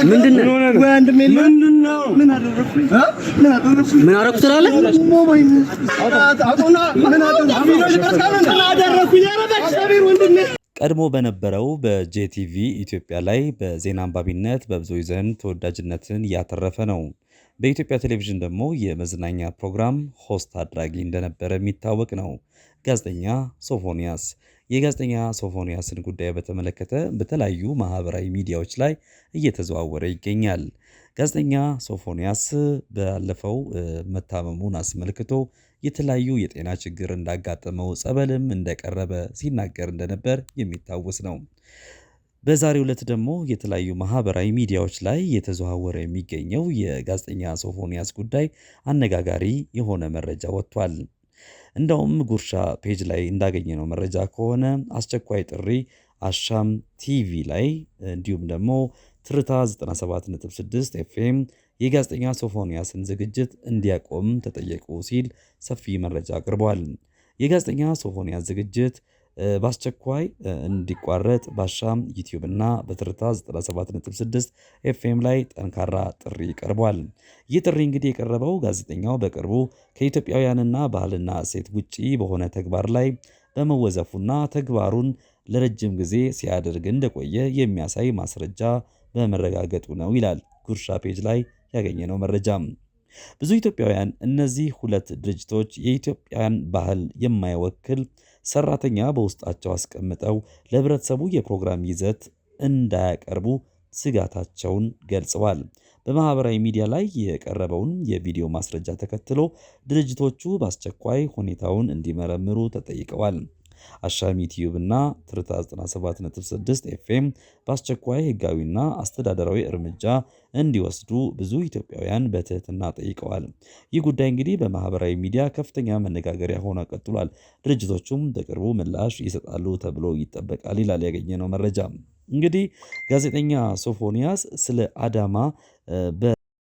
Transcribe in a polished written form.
ምንድነው ወንድሜ ምንድነው ምን አደረኩኝ ምን አደረኩ ትላለህ ቀድሞ በነበረው በጄቲቪ ኢትዮጵያ ላይ በዜና አንባቢነት በብዙዎች ዘንድ ተወዳጅነትን ያተረፈ ነው። በኢትዮጵያ ቴሌቪዥን ደግሞ የመዝናኛ ፕሮግራም ሆስት አድራጊ እንደነበረ የሚታወቅ ነው። ጋዜጠኛ ሶፎንያስ የጋዜጠኛ ሶፎንያስን ጉዳይ በተመለከተ በተለያዩ ማህበራዊ ሚዲያዎች ላይ እየተዘዋወረ ይገኛል። ጋዜጠኛ ሶፎንያስ ባለፈው መታመሙን አስመልክቶ የተለያዩ የጤና ችግር እንዳጋጠመው ጸበልም እንደቀረበ ሲናገር እንደነበር የሚታወስ ነው። በዛሬው ዕለት ደግሞ የተለያዩ ማህበራዊ ሚዲያዎች ላይ እየተዘዋወረ የሚገኘው የጋዜጠኛ ሶፎንያስ ጉዳይ አነጋጋሪ የሆነ መረጃ ወጥቷል። እንደውም ጉርሻ ፔጅ ላይ እንዳገኘነው መረጃ ከሆነ አስቸኳይ ጥሪ አሻም ቲቪ ላይ እንዲሁም ደግሞ ትርታ 97.6 ኤፍኤም የጋዜጠኛ ሶፎንያስን ዝግጅት እንዲያቆም ተጠየቁ ሲል ሰፊ መረጃ አቅርቧል። የጋዜጠኛ ሶፎንያስ ዝግጅት በአስቸኳይ እንዲቋረጥ በአሻም ዩቲዩብ እና በትርታ 97.6 ኤፍኤም ላይ ጠንካራ ጥሪ ቀርቧል። ይህ ጥሪ እንግዲህ የቀረበው ጋዜጠኛው በቅርቡ ከኢትዮጵያውያንና ባህልና እሴት ውጪ በሆነ ተግባር ላይ በመወዘፉና ተግባሩን ለረጅም ጊዜ ሲያደርግ እንደቆየ የሚያሳይ ማስረጃ በመረጋገጡ ነው ይላል ጉርሻ ፔጅ ላይ ያገኘነው መረጃ። ብዙ ኢትዮጵያውያን እነዚህ ሁለት ድርጅቶች የኢትዮጵያን ባህል የማይወክል ሰራተኛ በውስጣቸው አስቀምጠው ለህብረተሰቡ የፕሮግራም ይዘት እንዳያቀርቡ ስጋታቸውን ገልጸዋል። በማህበራዊ ሚዲያ ላይ የቀረበውን የቪዲዮ ማስረጃ ተከትሎ ድርጅቶቹ በአስቸኳይ ሁኔታውን እንዲመረምሩ ተጠይቀዋል። አሻም ዩቲዩብ እና ትርታ 97.6 ኤፍኤም በአስቸኳይ ህጋዊና አስተዳደራዊ እርምጃ እንዲወስዱ ብዙ ኢትዮጵያውያን በትህትና ጠይቀዋል። ይህ ጉዳይ እንግዲህ በማህበራዊ ሚዲያ ከፍተኛ መነጋገሪያ ሆኖ ቀጥሏል። ድርጅቶቹም በቅርቡ ምላሽ ይሰጣሉ ተብሎ ይጠበቃል ይላል ያገኘነው መረጃ። እንግዲህ ጋዜጠኛ ሶፎንያስ ስለ አዳማ